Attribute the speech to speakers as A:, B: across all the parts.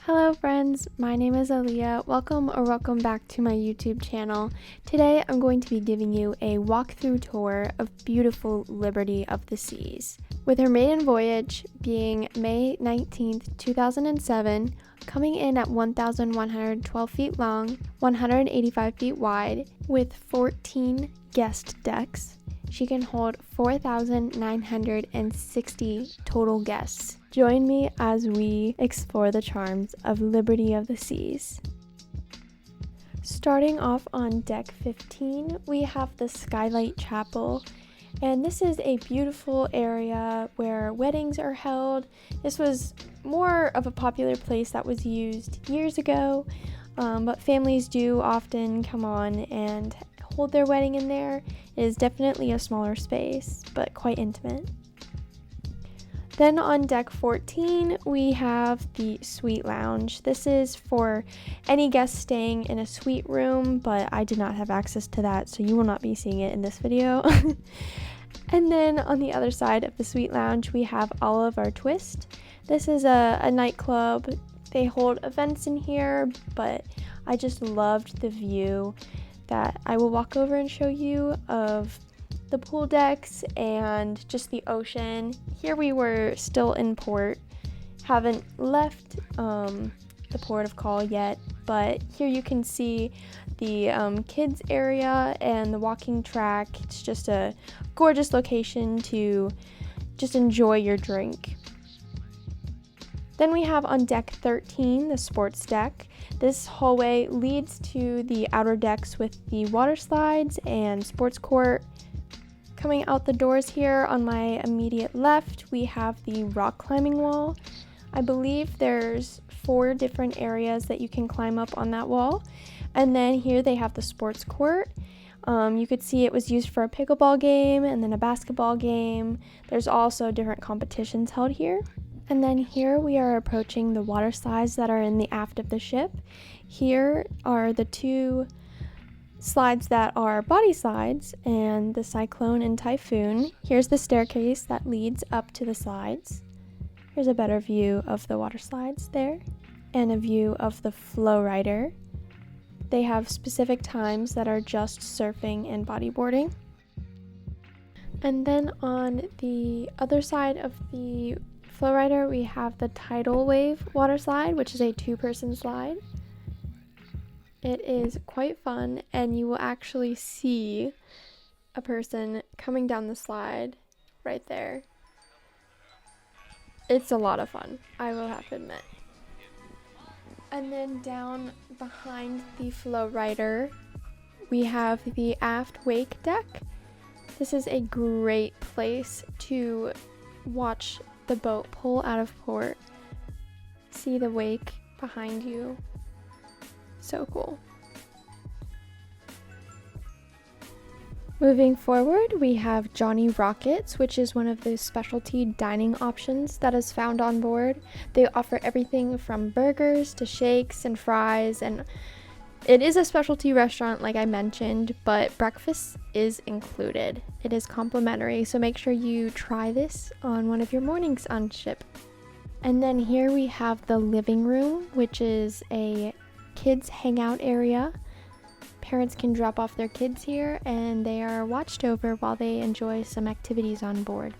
A: Hello friends, my name is Aliyah. Welcome back to my YouTube channel. Today I'm going to be giving you a walkthrough tour of beautiful Liberty of the Seas. With her maiden voyage being May 19th, 2007, coming in at 1,112 feet long, 185 feet wide, with 14 guest decks, she can hold 4,960 total guests. Join me as we explore the charms of Liberty of the Seas. Starting off on deck 15, we have the Skylight Chapel, and this is a beautiful area where weddings are held. This was more of a popular place that was used years ago, but families do often come on and hold their wedding in there. It is definitely a smaller space, but quite intimate. Then on deck 14, we have the Suite Lounge. This is for any guests staying in a suite room, but I did not have access to that, so you will not be seeing it in this video. And then on the other side of the Suite Lounge, we have Olive Twist. This is a nightclub. They hold events in here, but I just loved the view that I will walk over and show you of the pool decks and just the ocean. Here we were still in port, haven't left the port of call yet, but here you can see the kids area and the walking track. It's just a gorgeous location to just enjoy your drink. Then we have on deck 13 the sports deck. This hallway leads to the outer decks with the water slides and sports court. Coming out the doors here on my immediate left, we have the rock climbing wall. I believe there's 4 different areas that you can climb up on that wall. And then here they have the sports court. You could see it was used for a pickleball game and then a basketball game. There's also different competitions held here. And then here we are approaching the water slides that are in the aft of the ship. Here are the 2 slides that are body slides, and the Cyclone and Typhoon. Here's the staircase that leads up to the slides. Here's a better view of the water slides there, and a view of the Flow Rider. They have specific times that are just surfing and bodyboarding. And then on the other side of the Flow Rider, we have the Tidal Wave water slide, which is a 2-person slide. It is quite fun, and you will actually see a person coming down the slide right there. It's a lot of fun, I will have to admit. And then down behind the Flow Rider, we have the aft wake deck. This is a great place to watch the boat pull out of port. See the wake behind you. So cool. Moving forward, we have Johnny Rockets, which is one of the specialty dining options that is found on board. They offer everything from burgers to shakes and fries, and it is a specialty restaurant like I mentioned, but breakfast is included. It is complimentary, so make sure you try this on one of your mornings on ship. And then here we have the living room, which is a kids hangout area. Parents can drop off their kids here, and they are watched over while they enjoy some activities on board.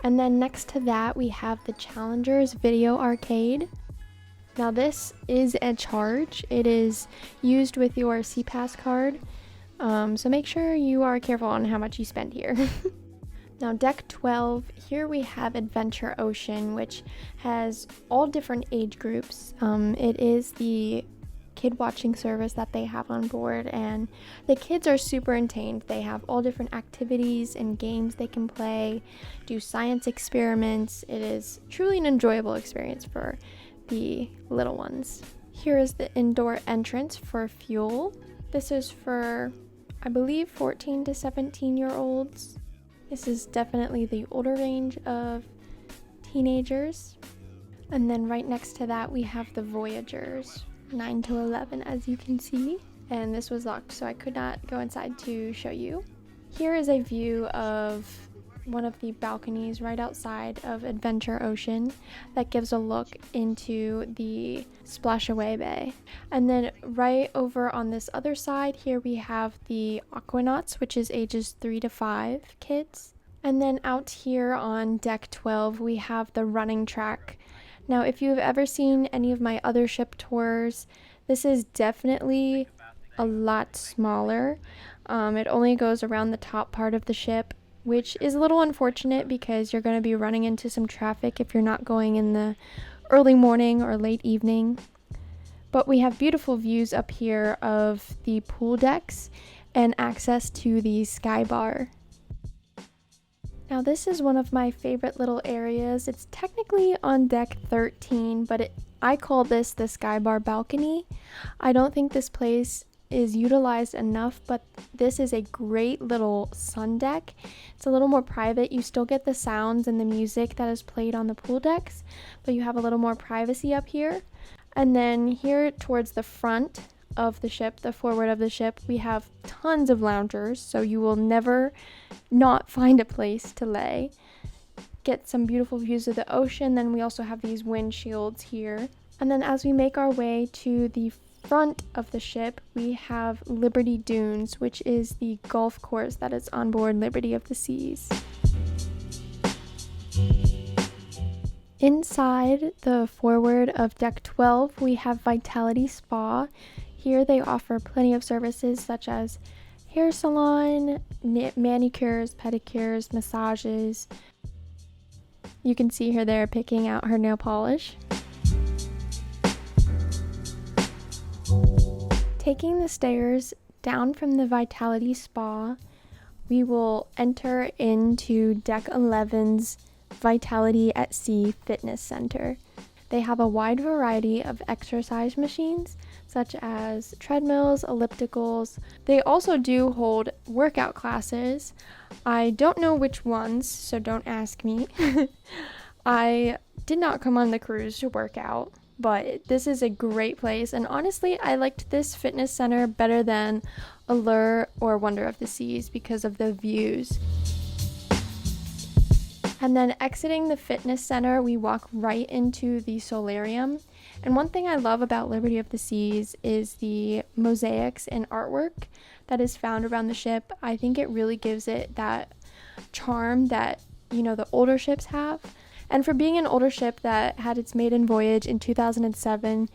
A: And then next to that, we have the Challenger's Video Arcade. Now this is a charge. It is used with your SeaPass card, so make sure you are careful on how much you spend here. Now deck 12, here we have Adventure Ocean, which has all different age groups. It is the kid watching service that they have on board, and the kids are super entertained. They have all different activities and games they can play, do science experiments. It is truly an enjoyable experience for the little ones. Here is the indoor entrance for fuel. This is for, I believe, 14 to 17-year-olds. This is definitely the older range of teenagers. And then right next to that, we have the Voyagers, 9 to 11, as you can see. And this was locked, so I could not go inside to show you. Here is a view of one of the balconies right outside of Adventure Ocean that gives a look into the Splash Away Bay. And then right over on this other side here we have the Aquanauts, which is ages 3 to 5 kids. And then out here on deck 12 we have the running track. Now if you've ever seen any of my other ship tours, this is definitely a lot smaller. It only goes around the top part of the ship, which is a little unfortunate because you're going to be running into some traffic if you're not going in the early morning or late evening. But we have beautiful views up here of the pool decks and access to the sky bar. Now this is one of my favorite little areas. It's technically on deck 13, but I call this the sky bar balcony. I don't think this place is utilized enough, but this is a great little sun deck. It's a little more private. You still get the sounds and the music that is played on the pool decks, but you have a little more privacy up here. And then here towards the front of the ship, the forward of the ship, we have tons of loungers, so you will never not find a place to lay. Get some beautiful views of the ocean. Then we also have these windshields here. And then as we make our way to the front of the ship, we have Liberty Dunes, which is the golf course that is on board Liberty of the Seas. Inside the forward of deck 12, we have Vitality Spa. Here they offer plenty of services such as hair salon, manicures, pedicures, massages. You can see her there picking out her nail polish. Taking the stairs down from the Vitality Spa, we will enter into Deck 11's Vitality at Sea Fitness Center. They have a wide variety of exercise machines, such as treadmills, ellipticals. They also do hold workout classes. I don't know which ones, so don't ask me. I did not come on the cruise to work out, but this is a great place, and honestly I liked this fitness center better than Allure or Wonder of the Seas because of the views. And then exiting the fitness center, we walk right into the Solarium. And one thing I love about Liberty of the Seas is the mosaics and artwork that is found around the ship. I think it really gives it that charm that, the older ships have. And for being an older ship that had its maiden voyage in 2007,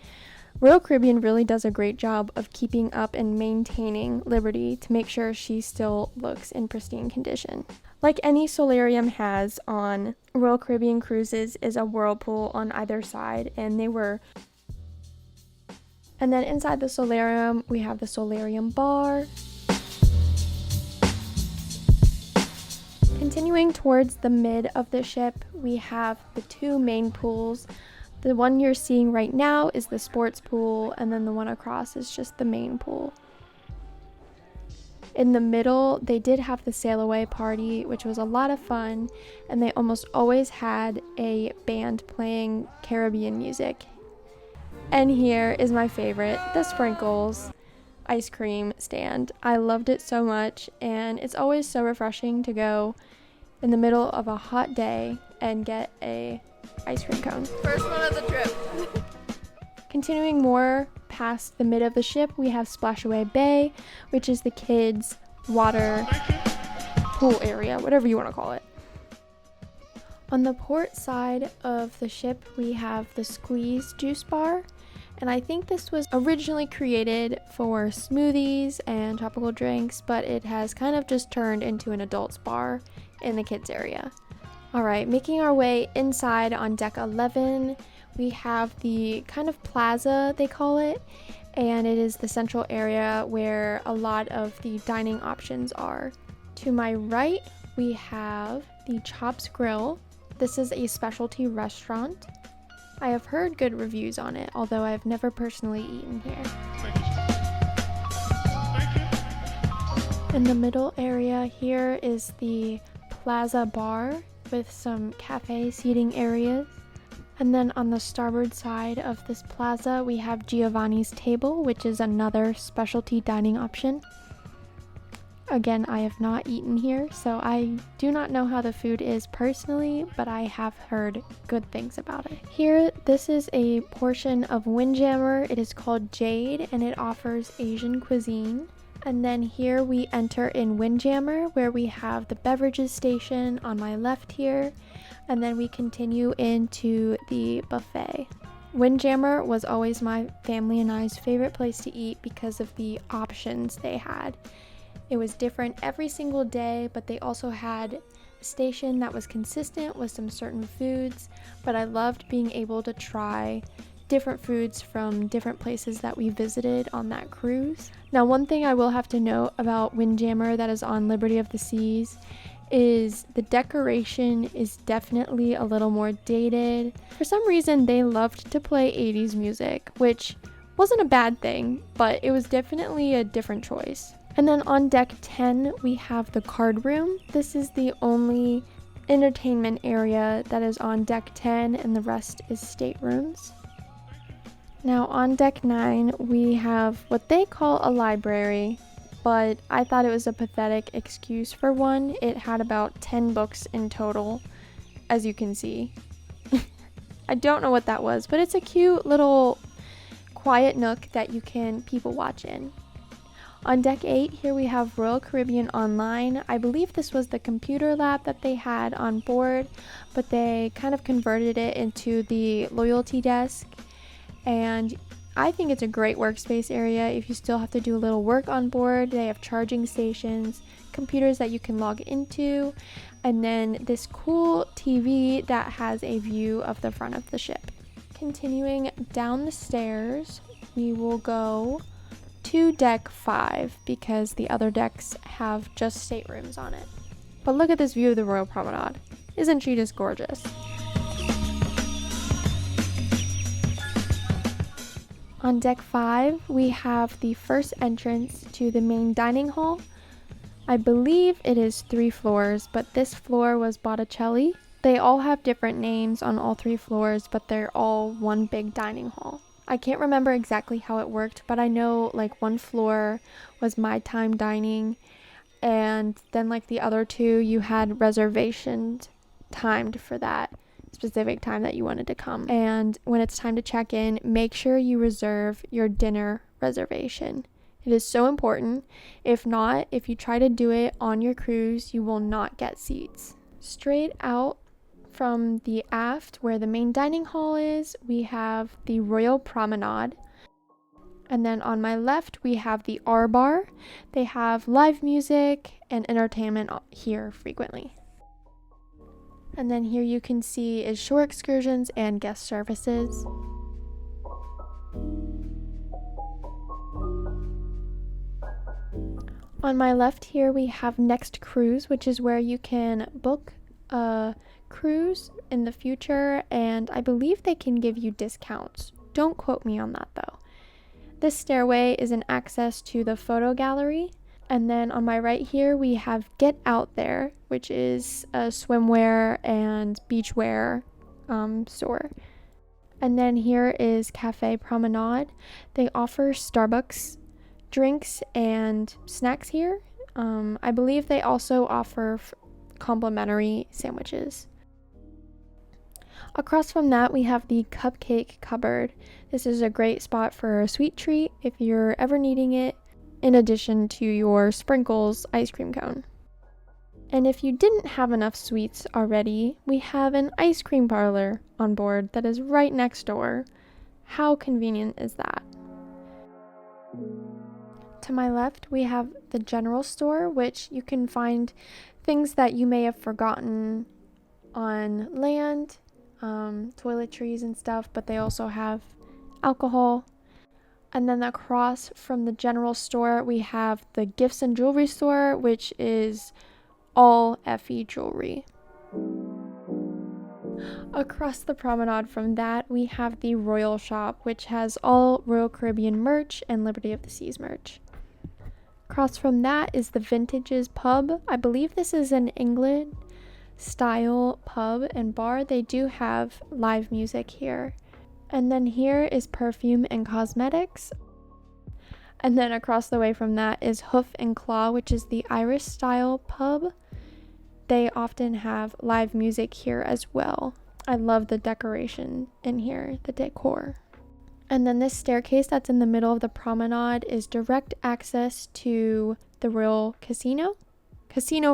A: Royal Caribbean really does a great job of keeping up and maintaining Liberty to make sure she still looks in pristine condition. Like any Solarium has on Royal Caribbean cruises is a whirlpool on either side, and then inside the Solarium, we have the Solarium bar. Continuing towards the mid of the ship, we have the two main pools. The one you're seeing right now is the sports pool, and then the one across is just the main pool. In the middle, they did have the sail away party, which was a lot of fun, and they almost always had a band playing Caribbean music. And here is my favorite, the Sprinkles ice cream stand. I loved it so much, and it's always so refreshing to go in the middle of a hot day and get a ice cream cone.
B: First one of the trip.
A: Continuing more past the mid of the ship, we have Splash Away Bay, which is the kids' water pool area, whatever you want to call it. On the port side of the ship, we have the Squeeze juice bar, and I think this was originally created for smoothies and tropical drinks, but it has kind of just turned into an adults bar in the kids area. Alright, making our way inside on deck 11, we have the kind of plaza, they call it, and it is the central area where a lot of the dining options are. To my right, we have the Chops Grill. This is a specialty restaurant. I have heard good reviews on it, although I've never personally eaten here. In the middle area here is the Plaza Bar with some cafe seating areas. And then on the starboard side of this plaza, we have Giovanni's Table, which is another specialty dining option. Again, I have not eaten here, so I do not know how the food is personally, but I have heard good things about it. Here, this is a portion of Windjammer. It is called Jade, and it offers Asian cuisine. And then here we enter in Windjammer, where we have the beverages station on my left here, and then we continue into the buffet. Windjammer was always my family and I's favorite place to eat because of the options they had. It was different every single day, but they also had a station that was consistent with some certain foods, but I loved being able to try different foods from different places that we visited on that cruise. Now, one thing I will have to note about Windjammer that is on Liberty of the Seas is the decoration is definitely a little more dated. For some reason, they loved to play 80s music, which wasn't a bad thing, but it was definitely a different choice. And then on deck 10, we have the card room. This is the only entertainment area that is on deck 10, and the rest is staterooms. Now on deck 9, we have what they call a library, but I thought it was a pathetic excuse for one. It had about 10 books in total, as you can see. I don't know what that was, but it's a cute little quiet nook that you can people watch in. On deck 8, here we have Royal Caribbean Online. I believe this was the computer lab that they had on board, but they kind of converted it into the loyalty desk. And I think it's a great workspace area if you still have to do a little work on board. They have charging stations, computers that you can log into, and then this cool TV that has a view of the front of the ship. Continuing down the stairs, we will go to deck 5 because the other decks have just staterooms on it. But look at this view of the Royal Promenade. Isn't she just gorgeous? On deck 5, we have the first entrance to the main dining hall. I believe it is 3 floors, but this floor was Botticelli. They all have different names on all 3 floors, but they're all one big dining hall. I can't remember exactly how it worked, but I know like one floor was my time dining, and then like the other 2 you had reservations timed for that specific time that you wanted to come. And when it's time to check in, make sure you reserve your dinner reservation. It is so important. If not, if you try to do it on your cruise, you will not get seats. Straight out from the aft where the main dining hall is, we have the Royal Promenade. And then on my left, we have the R Bar. They have live music and entertainment here frequently. And then here you can see is shore excursions and guest services. On my left here, we have Next Cruise, which is where you can book a cruise in the future, and I believe they can give you discounts. Don't quote me on that though. This stairway is an access to the photo gallery. And then on my right here, we have Get Out There, which is a swimwear and beachwear store. And then here is Cafe Promenade. They offer Starbucks drinks and snacks here. I believe they also offer complimentary sandwiches. Across from that, we have the Cupcake Cupboard. This is a great spot for a sweet treat if you're ever needing it, in addition to your Sprinkles ice cream cone. And if you didn't have enough sweets already, we have an ice cream parlor on board that is right next door. How convenient is that? To my left, we have the general store, which you can find things that you may have forgotten on land, toiletries and stuff, but they also have alcohol. And then across from the general store, we have the gifts and jewelry store, which is all FE jewelry. Across the promenade from that, we have the Royal Shop, which has all Royal Caribbean merch and Liberty of the Seas merch. Across from that is the Vintages Pub. I believe this is an England style pub and bar. They do have live music here. And then here is perfume and cosmetics. And then across the way from that is Hoof and Claw, which is the Irish style pub. They often have live music here as well. I love the decoration in here, the decor. And then this staircase that's in the middle of the promenade is direct access to the Royal Casino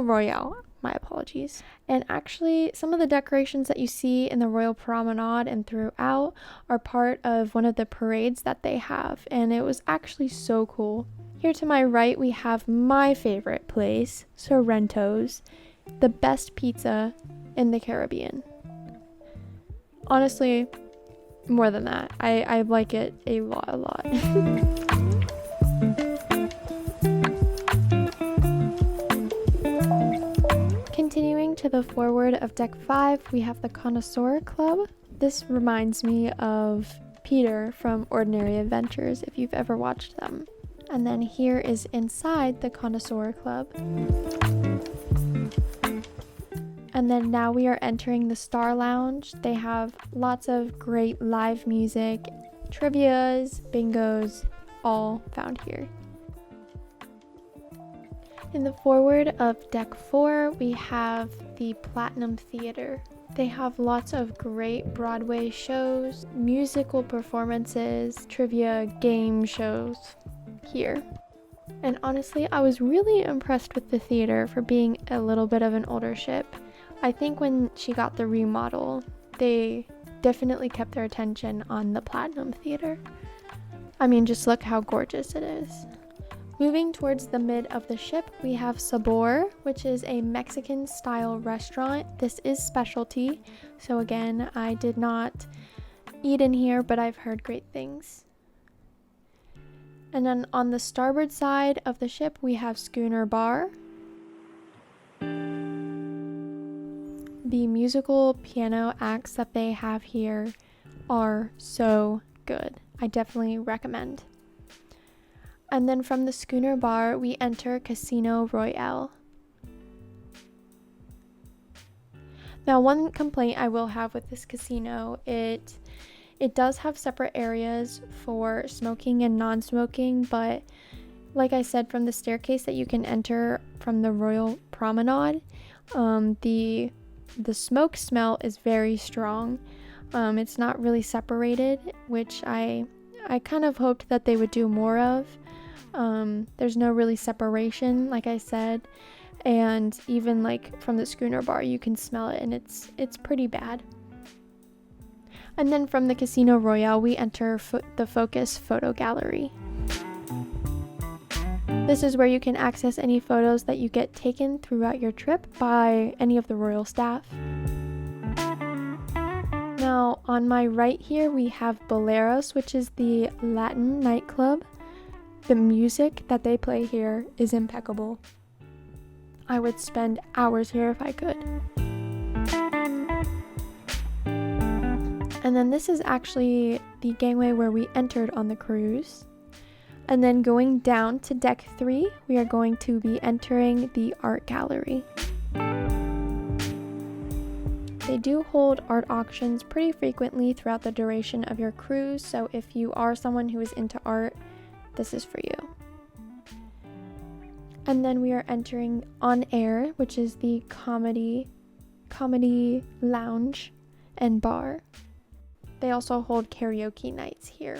A: Royale. My apologies. And actually, some of the decorations that you see in the Royal Promenade and throughout are part of one of the parades that they have, and it was actually so cool. Here to my right, we have my favorite place, Sorrento's, the best pizza in the Caribbean. Honestly, more than that. I like it a lot. Continuing to the forward of deck 5, we have the Connoisseur Club. This reminds me of Peter from Ordinary Adventures, if you've ever watched them. And then here is inside the Connoisseur Club. And then now we are entering the Star Lounge. They have lots of great live music, trivias, bingos, all found here. In the forward of deck 4, we have the Platinum Theater. They have lots of great Broadway shows, musical performances, trivia, game shows here. And honestly, I was really impressed with the theater for being a little bit of an older ship. I think when she got the remodel, they definitely kept their attention on the Platinum Theater. I mean, just look how gorgeous it is. Moving towards the mid of the ship, we have Sabor, which is a Mexican-style restaurant. This is specialty, so again, I did not eat in here, but I've heard great things. And then on the starboard side of the ship, we have Schooner Bar. The musical piano acts that they have here are so good. I definitely recommend. And then from the Schooner Bar, we enter Casino Royale. Now, one complaint I will have with this casino, it does have separate areas for smoking and non-smoking, but like I said, from the staircase that you can enter from the Royal Promenade, the smoke smell is very strong. It's not really separated, which I kind of hoped that they would do more of. There's no really separation, like I said, and even like from the Schooner Bar you can smell it, and it's pretty bad. And then from the Casino Royale we enter the Focus Photo Gallery. This is where you can access any photos that you get taken throughout your trip by any of the royal staff. Now on my right here we have Boleros, which is the Latin nightclub. The music that they play here is impeccable. I would spend hours here if I could. And then this is actually the gangway where we entered on the cruise. And then going down to deck 3, we are going to be entering the art gallery. They do hold art auctions pretty frequently throughout the duration of your cruise, so if you are someone who is into art, this is for you. And then we are entering On Air, which is the comedy lounge and bar. They also hold karaoke nights here.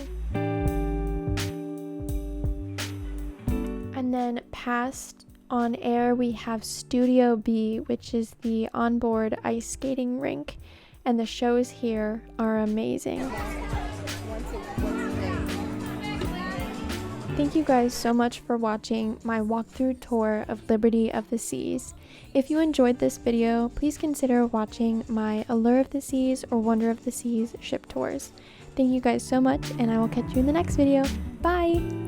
A: And then past On Air, we have Studio B, which is the onboard ice skating rink, and the shows here are amazing. Thank you guys so much for watching my walkthrough tour of Liberty of the Seas. If you enjoyed this video, please consider watching my Allure of the Seas or Wonder of the Seas ship tours. Thank you guys so much, and I will catch you in the next video. Bye!